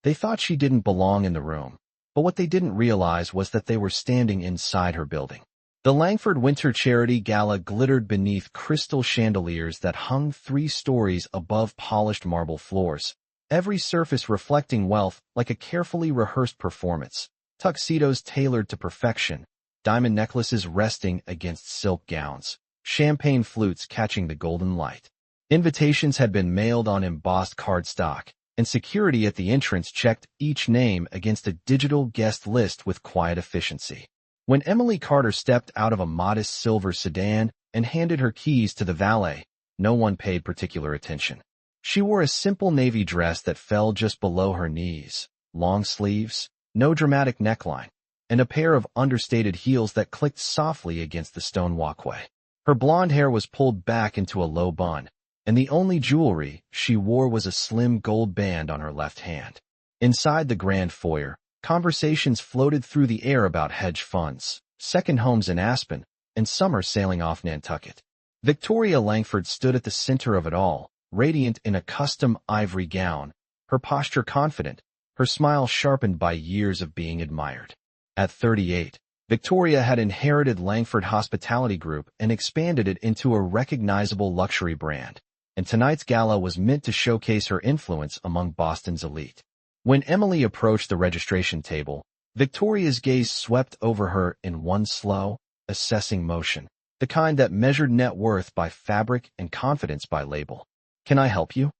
They thought she didn't belong in the room, but what they didn't realize was that they were standing inside her building. The Langford Winter Charity Gala glittered beneath crystal chandeliers that hung 3 stories above polished marble floors, every surface reflecting wealth like a carefully rehearsed performance. Tuxedos tailored to perfection, diamond necklaces resting against silk gowns, champagne flutes catching the golden light. Invitations had been mailed on embossed cardstock, and security at the entrance checked each name against a digital guest list with quiet efficiency. When Emily Carter stepped out of a modest silver sedan and handed her keys to the valet, no one paid particular attention. She wore a simple navy dress that fell just below her knees, long sleeves, no dramatic neckline, and a pair of understated heels that clicked softly against the stone walkway. Her blonde hair was pulled back into a low bun, and the only jewelry she wore was a slim gold band on her left hand. Inside the grand foyer, conversations floated through the air about hedge funds, second homes in Aspen, and summer sailing off Nantucket. Victoria Langford stood at the center of it all, radiant in a custom ivory gown, her posture confident, her smile sharpened by years of being admired. At 38, Victoria had inherited Langford Hospitality Group and expanded it into a recognizable luxury brand, and tonight's gala was meant to showcase her influence among Boston's elite. When Emily approached the registration table, Victoria's gaze swept over her in one slow, assessing motion, the kind that measured net worth by fabric and confidence by label. "Can I help you?"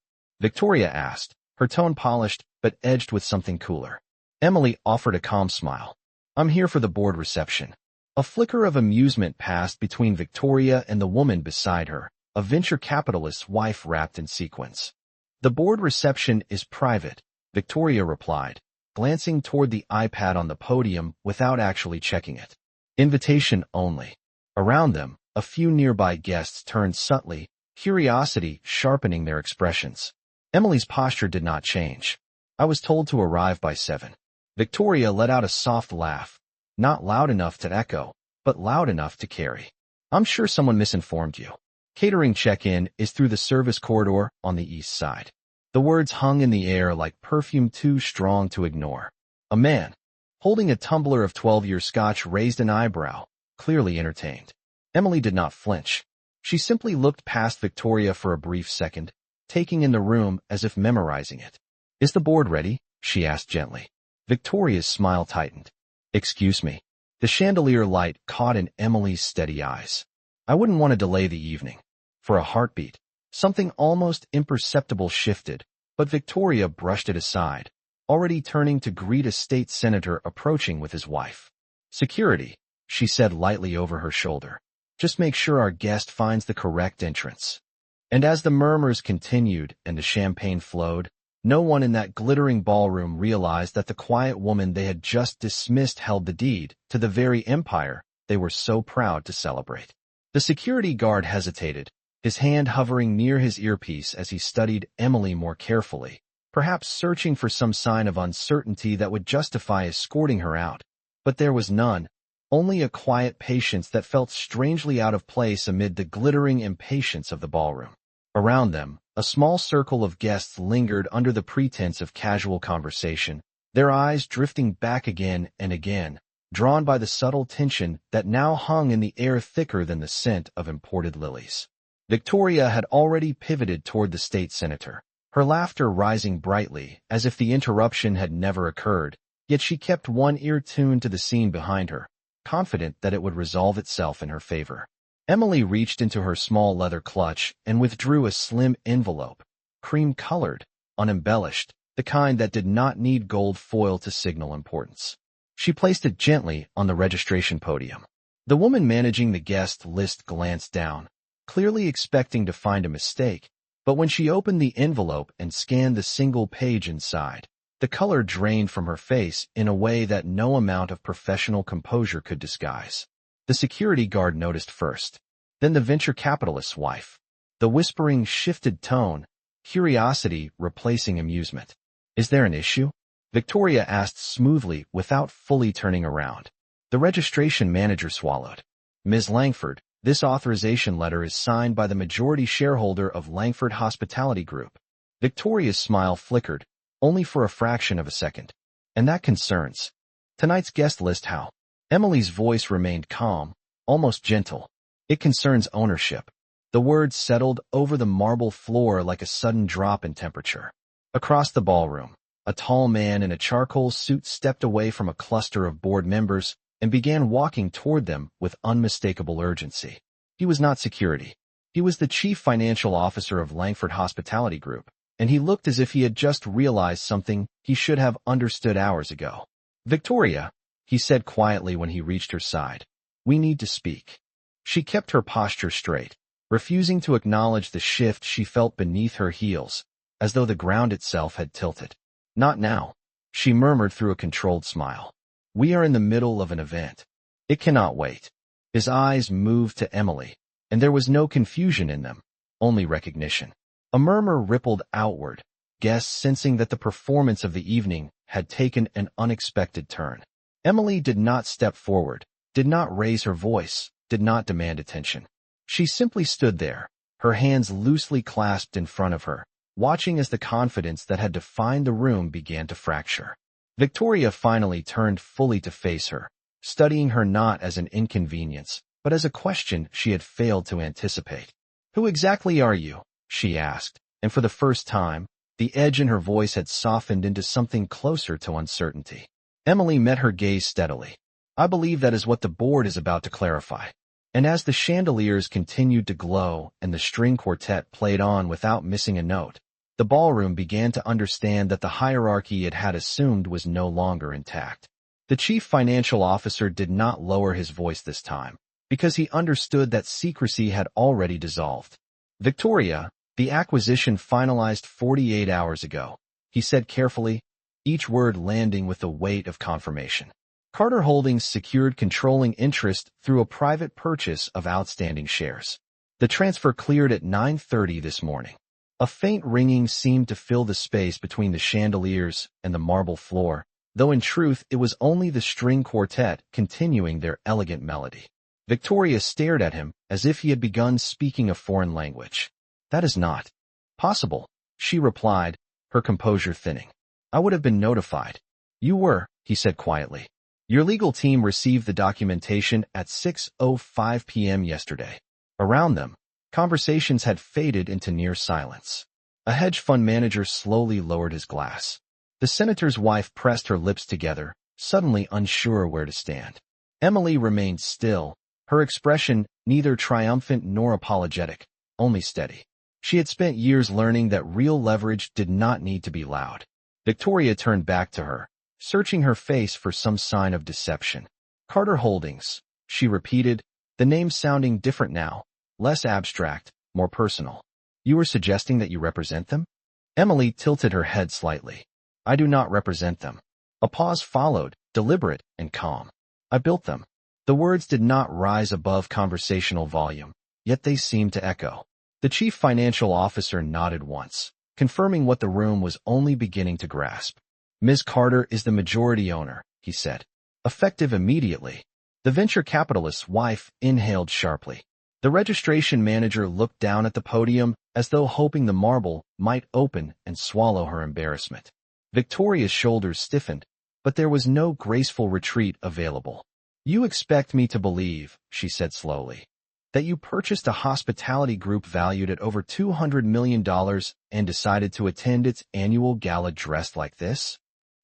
Victoria asked, her tone polished but edged with something cooler. Emily offered a calm smile. "I'm here for the board reception." A flicker of amusement passed between Victoria and the woman beside her, a venture capitalist's wife wrapped in sequins. "The board reception is private," Victoria replied, glancing toward the iPad on the podium without actually checking it. "Invitation only." Around them, a few nearby guests turned subtly, curiosity sharpening their expressions. Emily's posture did not change. "I was told to arrive by 7. Victoria let out a soft laugh, not loud enough to echo, but loud enough to carry. "I'm sure someone misinformed you. Catering check-in is through the service corridor on the east side." The words hung in the air like perfume too strong to ignore. A man, holding a tumbler of 12-year scotch, raised an eyebrow, clearly entertained. Emily did not flinch. She simply looked past Victoria for a brief second, taking in the room as if memorizing it. "Is the board ready?" she asked gently. Victoria's smile tightened. "Excuse me." The chandelier light caught in Emily's steady eyes. "I wouldn't want to delay the evening." For a heartbeat, something almost imperceptible shifted, but Victoria brushed it aside, already turning to greet a state senator approaching with his wife. "Security," she said lightly over her shoulder. "Just make sure our guest finds the correct entrance." And as the murmurs continued and the champagne flowed, no one in that glittering ballroom realized that the quiet woman they had just dismissed held the deed to the very empire they were so proud to celebrate. The security guard hesitated, his hand hovering near his earpiece as he studied Emily more carefully, perhaps searching for some sign of uncertainty that would justify escorting her out. But there was none, only a quiet patience that felt strangely out of place amid the glittering impatience of the ballroom. Around them, a small circle of guests lingered under the pretense of casual conversation, their eyes drifting back again and again, drawn by the subtle tension that now hung in the air thicker than the scent of imported lilies. Victoria had already pivoted toward the state senator, her laughter rising brightly as if the interruption had never occurred, yet she kept one ear tuned to the scene behind her, confident that it would resolve itself in her favor. Emily reached into her small leather clutch and withdrew a slim envelope, cream-colored, unembellished, the kind that did not need gold foil to signal importance. She placed it gently on the registration podium. The woman managing the guest list glanced down, clearly expecting to find a mistake, but when she opened the envelope and scanned the single page inside, the color drained from her face in a way that no amount of professional composure could disguise. The security guard noticed first, then the venture capitalist's wife. The whispering shifted tone, curiosity replacing amusement. "Is there an issue?" Victoria asked smoothly without fully turning around. The registration manager swallowed. "Ms. Langford, this authorization letter is signed by the majority shareholder of Langford Hospitality Group." Victoria's smile flickered, only for a fraction of a second. And that concerns. Tonight's guest list how? Emily's voice remained calm, almost gentle. It concerns ownership. The words settled over the marble floor like a sudden drop in temperature. Across the ballroom, a tall man in a charcoal suit stepped away from a cluster of board members and began walking toward them with unmistakable urgency. He was not security. He was the chief financial officer of Langford Hospitality Group, and he looked as if he had just realized something he should have understood hours ago. "Victoria," he said quietly when he reached her side, "we need to speak." She kept her posture straight, refusing to acknowledge the shift she felt beneath her heels, as though the ground itself had tilted. "Not now," she murmured through a controlled smile. "We are in the middle of an event. It cannot wait." His eyes moved to Emily, and there was no confusion in them, only recognition. A murmur rippled outward, guests sensing that the performance of the evening had taken an unexpected turn. Emily did not step forward, did not raise her voice, did not demand attention. She simply stood there, her hands loosely clasped in front of her, watching as the confidence that had defined the room began to fracture. Victoria finally turned fully to face her, studying her not as an inconvenience, but as a question she had failed to anticipate. "Who exactly are you?" she asked, and for the first time, the edge in her voice had softened into something closer to uncertainty. Emily met her gaze steadily. "I believe that is what the board is about to clarify." And as the chandeliers continued to glow and the string quartet played on without missing a note, the ballroom began to understand that the hierarchy it had assumed was no longer intact. The chief financial officer did not lower his voice this time, because he understood that secrecy had already dissolved. "Victoria, the acquisition finalized 48 hours ago," he said carefully, each word landing with the weight of confirmation. "Carter Holdings secured controlling interest through a private purchase of outstanding shares. The transfer cleared at 9:30 this morning." A faint ringing seemed to fill the space between the chandeliers and the marble floor, though in truth it was only the string quartet continuing their elegant melody. Victoria stared at him as if he had begun speaking a foreign language. "That is not possible," she replied, her composure thinning. "I would have been notified." "You were," he said quietly. "Your legal team received the documentation at 6:05 p.m. yesterday." Around them, conversations had faded into near silence. A hedge fund manager slowly lowered his glass. The senator's wife pressed her lips together, suddenly unsure where to stand. Emily remained still, her expression neither triumphant nor apologetic, only steady. She had spent years learning that real leverage did not need to be loud. Victoria turned back to her, searching her face for some sign of deception. "Carter Holdings," she repeated, the name sounding different now, less abstract, more personal. "You are suggesting that you represent them?" Emily tilted her head slightly. "I do not represent them." A pause followed, deliberate and calm. "I built them." The words did not rise above conversational volume, yet they seemed to echo. The chief financial officer nodded once, confirming what the room was only beginning to grasp. "Ms. Carter is the majority owner," he said. "Effective immediately." The venture capitalist's wife inhaled sharply. The registration manager looked down at the podium as though hoping the marble might open and swallow her embarrassment. Victoria's shoulders stiffened, but there was no graceful retreat available. "You expect me to believe," she said slowly, "that you purchased a hospitality group valued at over $200 million and decided to attend its annual gala dressed like this?"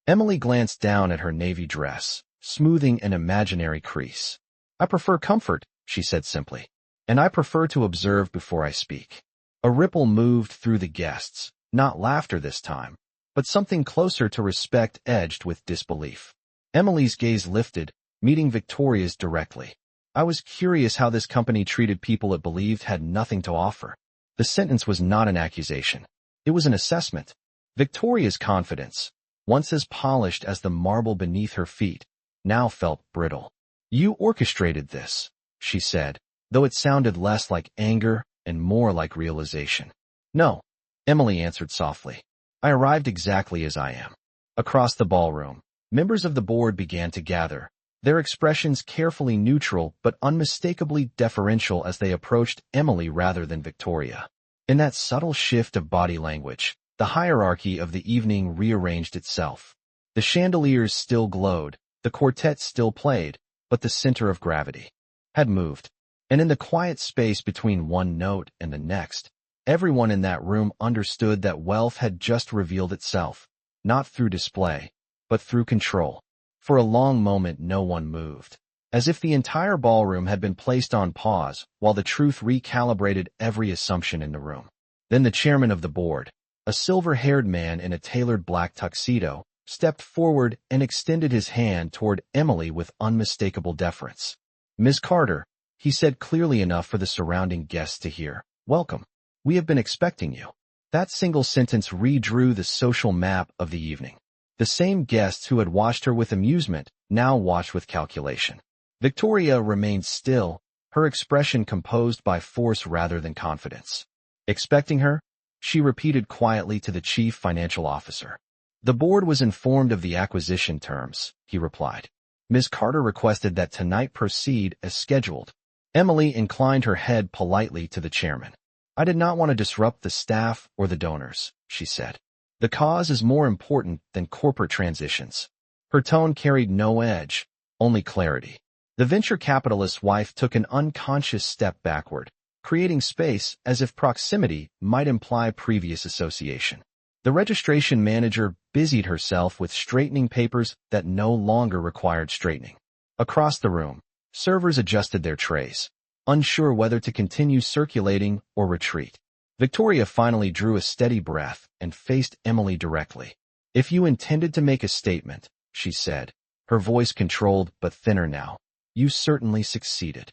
Emily glanced down at her navy dress, smoothing an imaginary crease. "I prefer comfort," she said simply, "and I prefer to observe before I speak." A ripple moved through the guests, not laughter this time, but something closer to respect edged with disbelief. Emily's gaze lifted, meeting Victoria's directly. "I was curious how this company treated people it believed had nothing to offer." The sentence was not an accusation. It was an assessment. Victoria's confidence, once as polished as the marble beneath her feet, now felt brittle. "You orchestrated this," she said, though it sounded less like anger and more like realization. "No," Emily answered softly. "I arrived exactly as I am." Across the ballroom, members of the board began to gather, their expressions carefully neutral but unmistakably deferential as they approached Emily rather than Victoria. In that subtle shift of body language, The hierarchy of the evening rearranged itself. The chandeliers still glowed, the quartet still played, but the center of gravity had moved. And in the quiet space between one note and the next, everyone in that room understood that wealth had just revealed itself, not through display, but through control. For a long moment no one moved, as if the entire ballroom had been placed on pause while the truth recalibrated every assumption in the room. Then the chairman of the board, a silver-haired man in a tailored black tuxedo, stepped forward and extended his hand toward Emily with unmistakable deference. "Ms. Carter," he said clearly enough for the surrounding guests to hear, "welcome. We have been expecting you." That single sentence redrew the social map of the evening. The same guests who had watched her with amusement now watched with calculation. Victoria remained still, her expression composed by force rather than confidence. "Expecting her?" she repeated quietly to the chief financial officer. "The board was informed of the acquisition terms," he replied. "Ms. Carter requested that tonight proceed as scheduled." Emily inclined her head politely to the chairman. "I did not want to disrupt the staff or the donors," she said. "The cause is more important than corporate transitions." Her tone carried no edge, only clarity. The venture capitalist's wife took an unconscious step backward, creating space as if proximity might imply previous association. The registration manager busied herself with straightening papers that no longer required straightening. Across the room, servers adjusted their trays, unsure whether to continue circulating or retreat. Victoria finally drew a steady breath and faced Emily directly. "If you intended to make a statement," she said, her voice controlled but thinner now, "you certainly succeeded."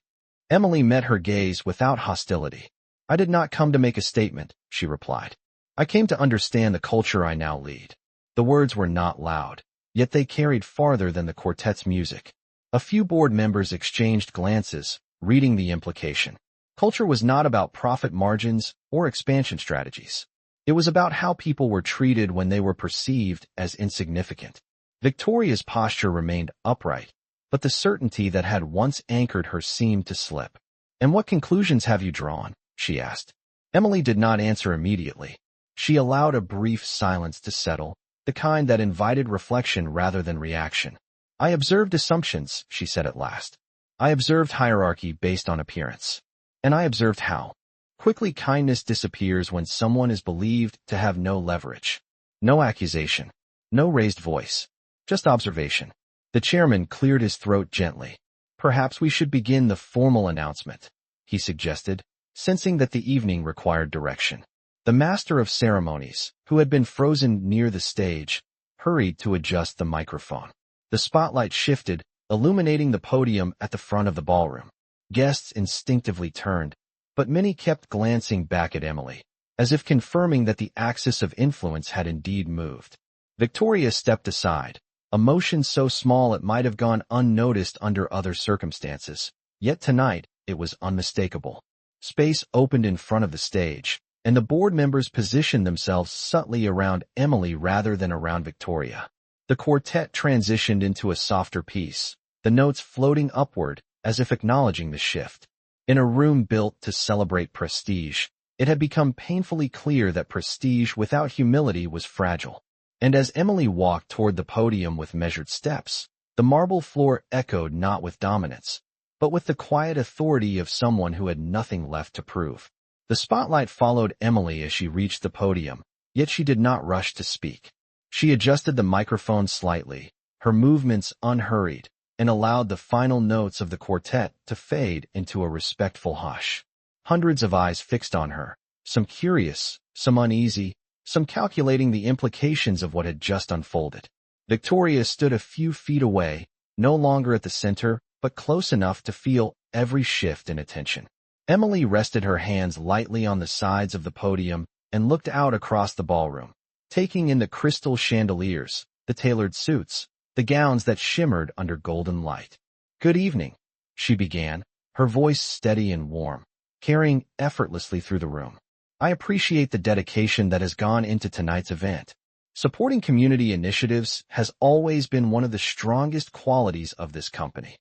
Emily met her gaze without hostility. "I did not come to make a statement," she replied. "I came to understand the culture I now lead." The words were not loud, yet they carried farther than the quartet's music. A few board members exchanged glances, reading the implication. Culture was not about profit margins or expansion strategies. It was about how people were treated when they were perceived as insignificant. Victoria's posture remained upright, but the certainty that had once anchored her seemed to slip. "And what conclusions have you drawn?" she asked. Emily did not answer immediately. She allowed a brief silence to settle, the kind that invited reflection rather than reaction. "I observed assumptions," she said at last. "I observed hierarchy based on appearance. And I observed how quickly kindness disappears when someone is believed to have no leverage. No accusation, no raised voice, just observation." The chairman cleared his throat gently. "Perhaps we should begin the formal announcement," he suggested, sensing that the evening required direction. The master of ceremonies, who had been frozen near the stage, hurried to adjust the microphone. The spotlight shifted, illuminating the podium at the front of the ballroom. Guests instinctively turned, but many kept glancing back at Emily, as if confirming that the axis of influence had indeed moved. Victoria stepped aside, a motion so small it might have gone unnoticed under other circumstances, yet tonight it was unmistakable. Space opened in front of the stage, and the board members positioned themselves subtly around Emily rather than around Victoria. The quartet transitioned into a softer piece, the notes floating upward as if acknowledging the shift. In a room built to celebrate prestige, it had become painfully clear that prestige without humility was fragile. And as Emily walked toward the podium with measured steps, the marble floor echoed not with dominance, but with the quiet authority of someone who had nothing left to prove. The spotlight followed Emily as she reached the podium, yet she did not rush to speak. She adjusted the microphone slightly, her movements unhurried, and allowed the final notes of the quartet to fade into a respectful hush. Hundreds of eyes fixed on her, some curious, some uneasy, some calculating the implications of what had just unfolded. Victoria stood a few feet away, no longer at the center, but close enough to feel every shift in attention. Emily rested her hands lightly on the sides of the podium and looked out across the ballroom, taking in the crystal chandeliers, the tailored suits, the gowns that shimmered under golden light. "Good evening," she began, her voice steady and warm, carrying effortlessly through the room. "I appreciate the dedication that has gone into tonight's event. Supporting community initiatives has always been one of the strongest qualities of this company."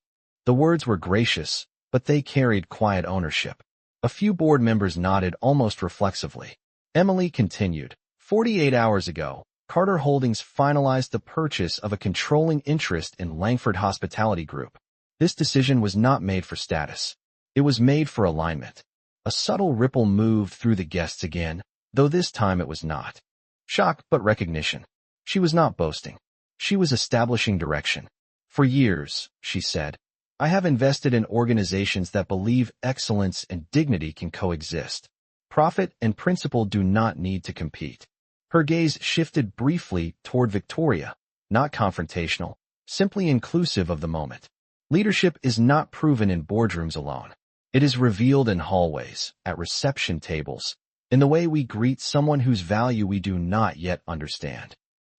The words were gracious, but they carried quiet ownership. A few board members nodded almost reflexively. Emily continued, 48 hours ago, Carter Holdings finalized the purchase of a controlling interest in Langford Hospitality Group. This decision was not made for status. It was made for alignment. A subtle ripple moved through the guests again, though this time it was not shock but recognition. She was not boasting. She was establishing direction. For years, she said, I have invested in organizations that believe excellence and dignity can coexist. Profit and principle do not need to compete. Her gaze shifted briefly toward Victoria, not confrontational, simply inclusive of the moment. Leadership is not proven in boardrooms alone. It is revealed in hallways, at reception tables, in the way we greet someone whose value we do not yet understand.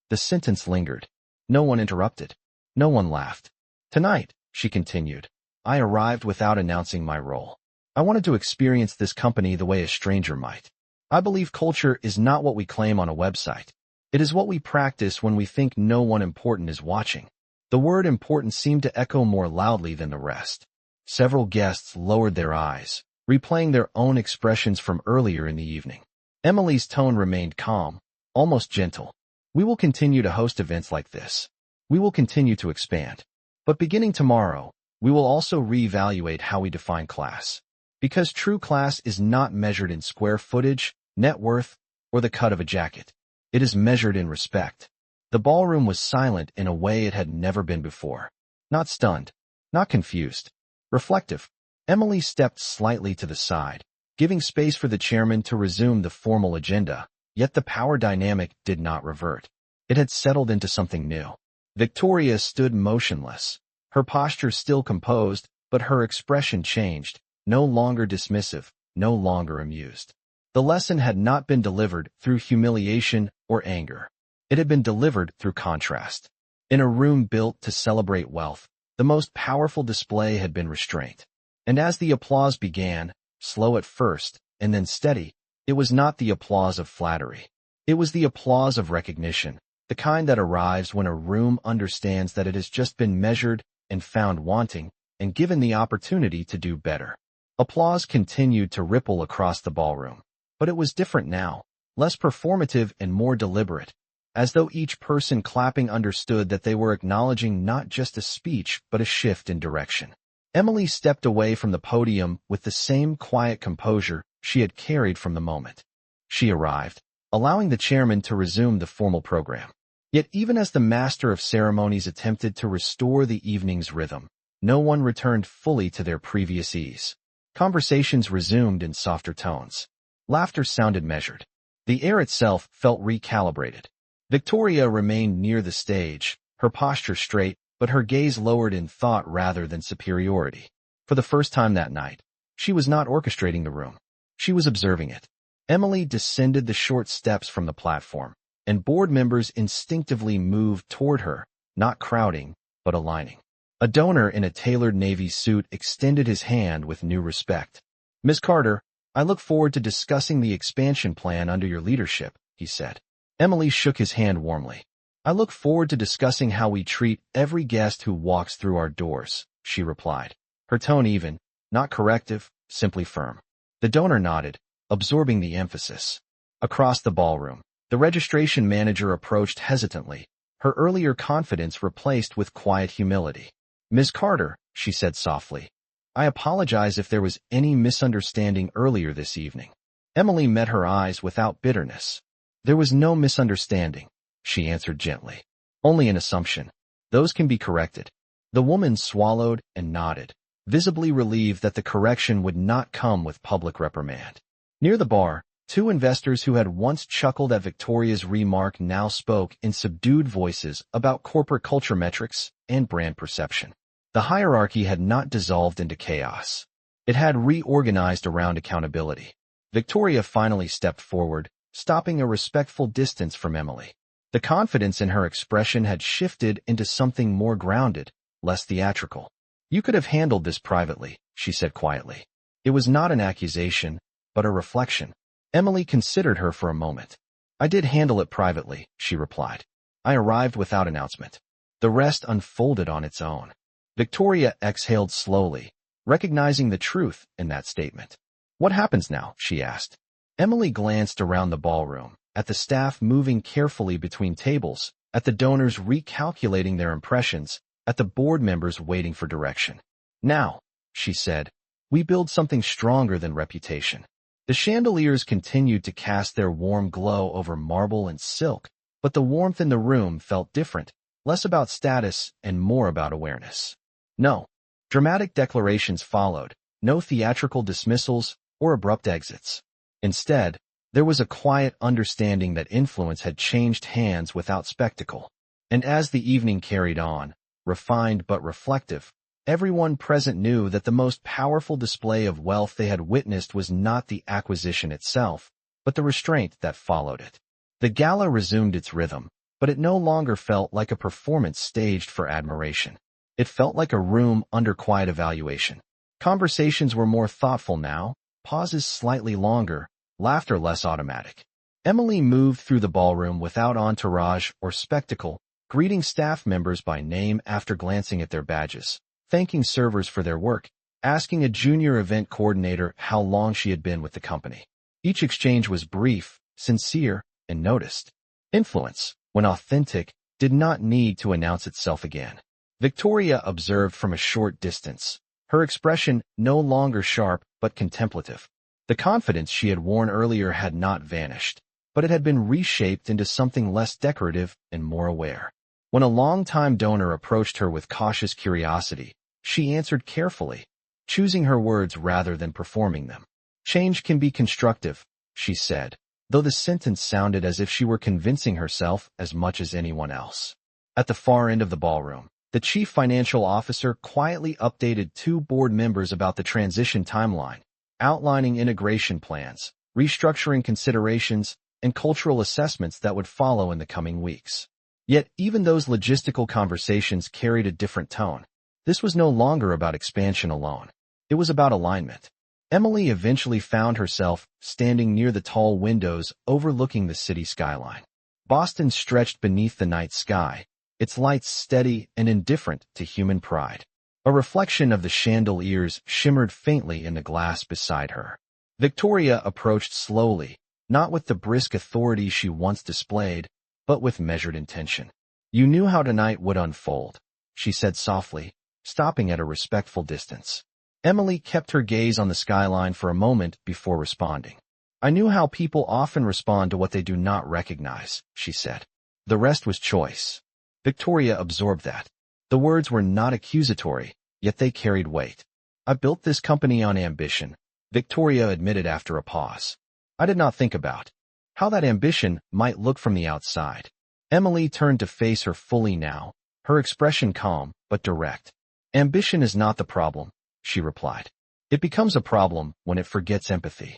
The sentence lingered. No one interrupted. No one laughed. Tonight, she continued, I arrived without announcing my role. I wanted to experience this company the way a stranger might. I believe culture is not what we claim on a website. It is what we practice when we think no one important is watching. The word important seemed to echo more loudly than the rest. Several guests lowered their eyes, replaying their own expressions from earlier in the evening. Emily's tone remained calm, almost gentle. We will continue to host events like this. We will continue to expand. But beginning tomorrow, we will also reevaluate how we define class. Because true class is not measured in square footage, net worth, or the cut of a jacket. It is measured in respect. The ballroom was silent in a way it had never been before. Not stunned, not confused. Reflective. Emily stepped slightly to the side, giving space for the chairman to resume the formal agenda, yet the power dynamic did not revert. It had settled into something new. Victoria stood motionless, her posture still composed, but her expression changed, no longer dismissive, no longer amused. The lesson had not been delivered through humiliation or anger. It had been delivered through contrast. In a room built to celebrate wealth, the most powerful display had been restraint. And as the applause began, slow at first, and then steady, it was not the applause of flattery. It was the applause of recognition, the kind that arrives when a room understands that it has just been measured and found wanting, and given the opportunity to do better. Applause continued to ripple across the ballroom. But it was different now, less performative and more deliberate, as though each person clapping understood that they were acknowledging not just a speech but a shift in direction. Emily stepped away from the podium with the same quiet composure she had carried from the moment. She arrived, allowing the chairman to resume the formal program. Yet even as the master of ceremonies attempted to restore the evening's rhythm, no one returned fully to their previous ease. Conversations resumed in softer tones. Laughter sounded measured. The air itself felt recalibrated. Victoria remained near the stage, her posture straight, but her gaze lowered in thought rather than superiority. For the first time that night, she was not orchestrating the room. She was observing it. Emily descended the short steps from the platform, and board members instinctively moved toward her, not crowding, but aligning. A donor in a tailored navy suit extended his hand with new respect. Ms. Carter, I look forward to discussing the expansion plan under your leadership, he said. Emily shook his hand warmly. I look forward to discussing how we treat every guest who walks through our doors, she replied. Her tone even, not corrective, simply firm. The donor nodded, absorbing the emphasis. Across the ballroom, the registration manager approached hesitantly, her earlier confidence replaced with quiet humility. Ms. Carter, she said softly, I apologize if there was any misunderstanding earlier this evening. Emily met her eyes without bitterness. There was no misunderstanding, she answered gently. Only an assumption. Those can be corrected. The woman swallowed and nodded, visibly relieved that the correction would not come with public reprimand. Near the bar, two investors who had once chuckled at Victoria's remark now spoke in subdued voices about corporate culture metrics and brand perception. The hierarchy had not dissolved into chaos. It had reorganized around accountability. Victoria finally stepped forward, stopping a respectful distance from Emily. The confidence in her expression had shifted into something more grounded, less theatrical. You could have handled this privately, she said quietly. It was not an accusation, but a reflection. Emily considered her for a moment. I did handle it privately, she replied. I arrived without announcement. The rest unfolded on its own. Victoria exhaled slowly, recognizing the truth in that statement. What happens now? She asked. Emily glanced around the ballroom, at the staff moving carefully between tables, at the donors recalculating their impressions, at the board members waiting for direction. "Now," she said, "we build something stronger than reputation." The chandeliers continued to cast their warm glow over marble and silk, but the warmth in the room felt different, less about status and more about awareness. No dramatic declarations followed, no theatrical dismissals or abrupt exits. Instead, there was a quiet understanding that influence had changed hands without spectacle. And as the evening carried on, refined but reflective, everyone present knew that the most powerful display of wealth they had witnessed was not the acquisition itself, but the restraint that followed it. The gala resumed its rhythm, but it no longer felt like a performance staged for admiration. It felt like a room under quiet evaluation. Conversations were more thoughtful now, pauses slightly longer, laughter less automatic. Emily moved through the ballroom without entourage or spectacle, greeting staff members by name after glancing at their badges, thanking servers for their work, asking a junior event coordinator how long she had been with the company. Each exchange was brief, sincere, and noticed. Influence, when authentic, did not need to announce itself again. Victoria observed from a short distance, her expression no longer sharp but contemplative. The confidence she had worn earlier had not vanished, but it had been reshaped into something less decorative and more aware. When a long-time donor approached her with cautious curiosity, she answered carefully, choosing her words rather than performing them. "Change can be constructive," she said, though the sentence sounded as if she were convincing herself as much as anyone else. At the far end of the ballroom, the chief financial officer quietly updated two board members about the transition timeline, outlining integration plans, restructuring considerations, and cultural assessments that would follow in the coming weeks. Yet even those logistical conversations carried a different tone. This was no longer about expansion alone. It was about alignment. Emily eventually found herself standing near the tall windows overlooking the city skyline. Boston stretched beneath the night sky, its lights steady and indifferent to human pride. A reflection of the chandeliers shimmered faintly in the glass beside her. Victoria approached slowly, not with the brisk authority she once displayed, but with measured intention. "You knew how tonight would unfold," she said softly, stopping at a respectful distance. Emily kept her gaze on the skyline for a moment before responding. "I knew how people often respond to what they do not recognize," she said. "The rest was choice." Victoria absorbed that. The words were not accusatory, yet they carried weight. "I built this company on ambition," Victoria admitted after a pause. "I did not think about how that ambition might look from the outside." Emily turned to face her fully now, her expression calm but direct. "Ambition is not the problem," she replied. "It becomes a problem when it forgets empathy."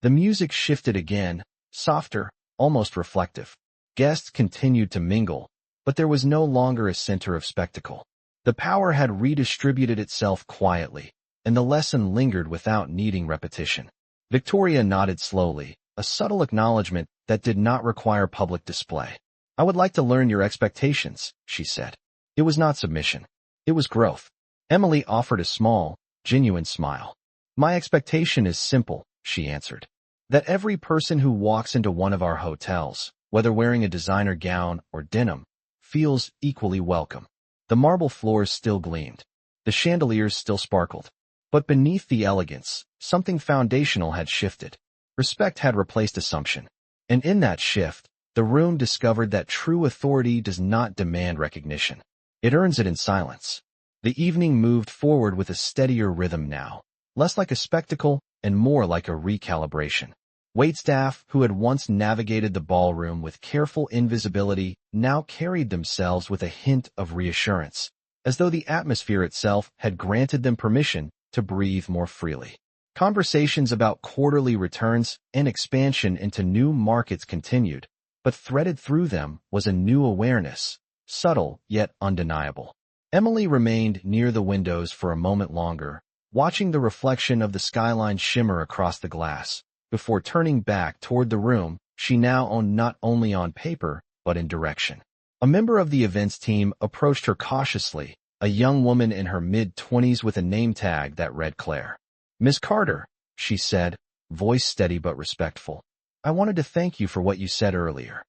The music shifted again, softer, almost reflective. Guests continued to mingle, but there was no longer a center of spectacle. The power had redistributed itself quietly, and the lesson lingered without needing repetition. Victoria nodded slowly, a subtle acknowledgement that did not require public display. "I would like to learn your expectations," she said. It was not submission. It was growth. Emily offered a small, genuine smile. "My expectation is simple," she answered. "That every person who walks into one of our hotels, whether wearing a designer gown or denim, feels equally welcome." The marble floors still gleamed. The chandeliers still sparkled. But beneath the elegance, something foundational had shifted. Respect had replaced assumption. And in that shift, the room discovered that true authority does not demand recognition. It earns it in silence. The evening moved forward with a steadier rhythm now, less like a spectacle and more like a recalibration. Waitstaff, who had once navigated the ballroom with careful invisibility, now carried themselves with a hint of reassurance, as though the atmosphere itself had granted them permission to breathe more freely. Conversations about quarterly returns and expansion into new markets continued, but threaded through them was a new awareness, subtle yet undeniable. Emily remained near the windows for a moment longer, watching the reflection of the skyline shimmer across the glass. Before turning back toward the room she now owned not only on paper, but in direction. A member of the events team approached her cautiously, a young woman in her mid-20s with a name tag that read Claire. "Miss Carter," she said, voice steady but respectful. I wanted to thank you for what you said earlier.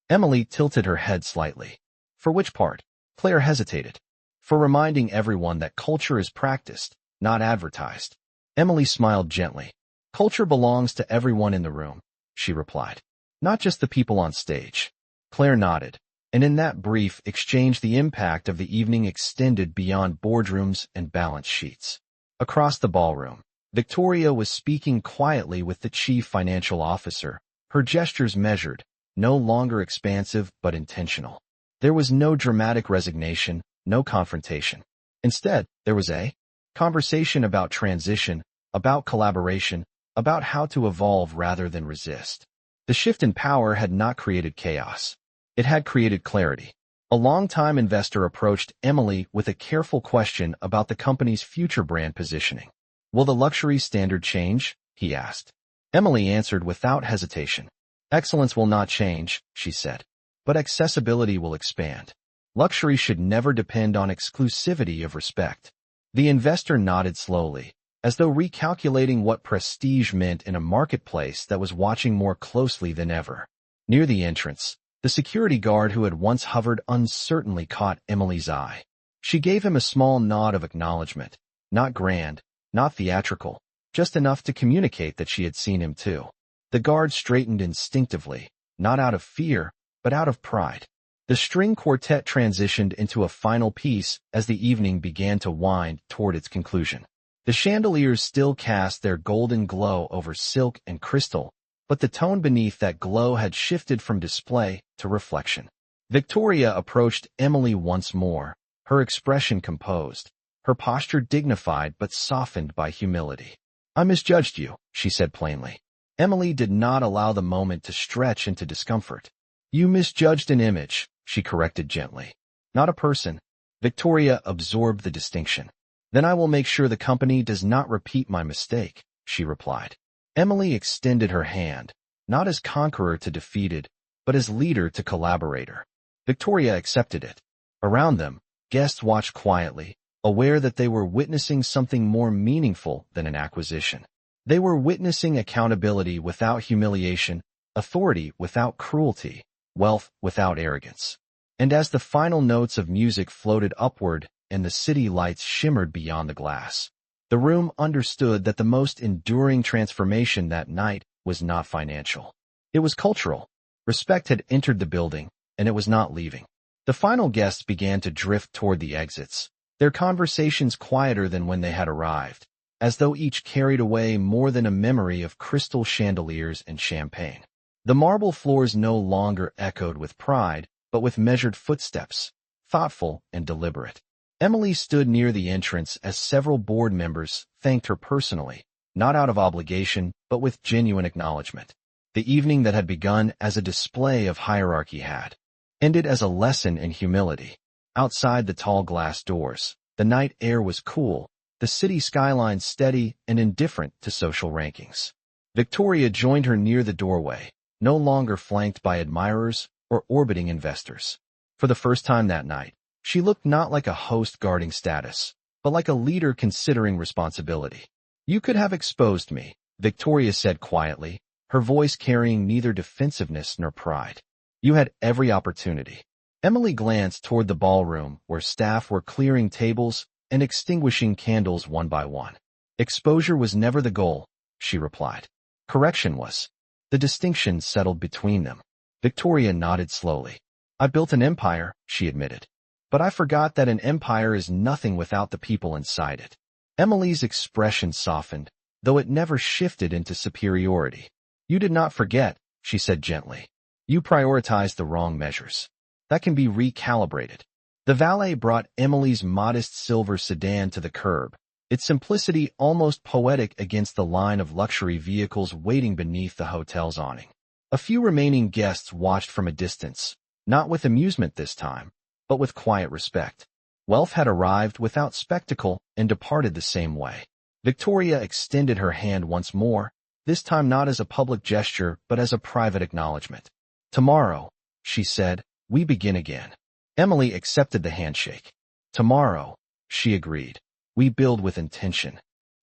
Emily tilted her head slightly. For which part? Claire hesitated. For reminding everyone that culture is practiced, not advertised. Emily smiled gently. Culture belongs to everyone in the room, she replied. Not just the people on stage. Claire nodded, and in that brief exchange the impact of the evening extended beyond boardrooms and balance sheets. Across the ballroom, Victoria was speaking quietly with the chief financial officer, her gestures measured, no longer expansive but intentional. There was no dramatic resignation, no confrontation. Instead, there was a conversation about transition, about collaboration, about how to evolve rather than resist. The shift in power had not created chaos. It had created clarity. A long-time investor approached Emily with a careful question about the company's future brand positioning. Will the luxury standard change? He asked. Emily answered without hesitation. Excellence will not change, she said, but accessibility will expand. Luxury should never depend on exclusivity of respect. The investor nodded slowly, as though recalculating what prestige meant in a marketplace that was watching more closely than ever. Near the entrance, the security guard who had once hovered uncertainly caught Emily's eye. She gave him a small nod of acknowledgement, not grand, not theatrical, just enough to communicate that she had seen him too. The guard straightened instinctively, not out of fear, but out of pride. The string quartet transitioned into a final piece as the evening began to wind toward its conclusion. The chandeliers still cast their golden glow over silk and crystal, but the tone beneath that glow had shifted from display to reflection. Victoria approached Emily once more, her expression composed, her posture dignified but softened by humility. I misjudged you, she said plainly. Emily did not allow the moment to stretch into discomfort. You misjudged an image, she corrected gently. Not a person. Victoria absorbed the distinction. Then I will make sure the company does not repeat my mistake, she replied. Emily extended her hand, not as conqueror to defeated, but as leader to collaborator. Victoria accepted it. Around them, guests watched quietly, aware that they were witnessing something more meaningful than an acquisition. They were witnessing accountability without humiliation, authority without cruelty, wealth without arrogance. And as the final notes of music floated upward and the city lights shimmered beyond the glass, the room understood that the most enduring transformation that night was not financial. It was cultural. Respect had entered the building, and it was not leaving. The final guests began to drift toward the exits, their conversations quieter than when they had arrived, as though each carried away more than a memory of crystal chandeliers and champagne. The marble floors no longer echoed with pride, but with measured footsteps, thoughtful and deliberate. Emily stood near the entrance as several board members thanked her personally, not out of obligation, but with genuine acknowledgement. The evening that had begun as a display of hierarchy had ended as a lesson in humility. Outside the tall glass doors, the night air was cool, the city skyline steady and indifferent to social rankings. Victoria joined her near the doorway, no longer flanked by admirers or orbiting investors. For the first time that night, she looked not like a host guarding status, but like a leader considering responsibility. You could have exposed me, Victoria said quietly, her voice carrying neither defensiveness nor pride. You had every opportunity. Emily glanced toward the ballroom where staff were clearing tables and extinguishing candles one by one. Exposure was never the goal, she replied. Correction was. The distinction settled between them. Victoria nodded slowly. I built an empire, she admitted. But I forgot that an empire is nothing without the people inside it. Emily's expression softened, though it never shifted into superiority. You did not forget, she said gently. You prioritized the wrong measures. That can be recalibrated. The valet brought Emily's modest silver sedan to the curb, its simplicity almost poetic against the line of luxury vehicles waiting beneath the hotel's awning. A few remaining guests watched from a distance, not with amusement this time, but with quiet respect. Wealth had arrived without spectacle and departed the same way. Victoria extended her hand once more, this time not as a public gesture but as a private acknowledgement. Tomorrow, she said, we begin again. Emily accepted the handshake. Tomorrow, she agreed, we build with intention.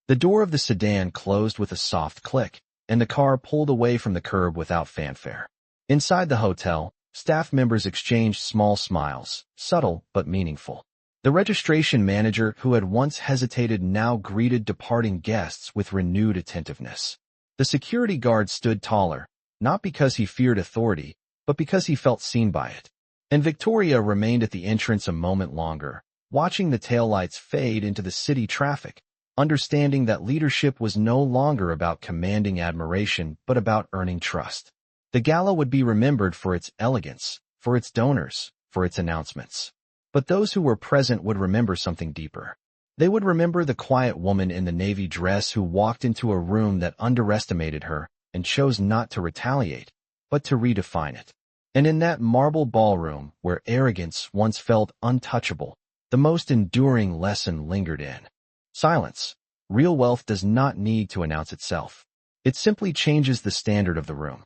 The door of the sedan closed with a soft click, and the car pulled away from the curb without fanfare. Inside the hotel, staff members exchanged small smiles, subtle but meaningful. The registration manager who had once hesitated now greeted departing guests with renewed attentiveness. The security guard stood taller, not because he feared authority, but because he felt seen by it. And Victoria remained at the entrance a moment longer, watching the taillights fade into the city traffic, understanding that leadership was no longer about commanding admiration but about earning trust. The gala would be remembered for its elegance, for its donors, for its announcements. But those who were present would remember something deeper. They would remember the quiet woman in the navy dress who walked into a room that underestimated her and chose not to retaliate, but to redefine it. And in that marble ballroom, where arrogance once felt untouchable, the most enduring lesson lingered in. Silence. Real wealth does not need to announce itself. It simply changes the standard of the room.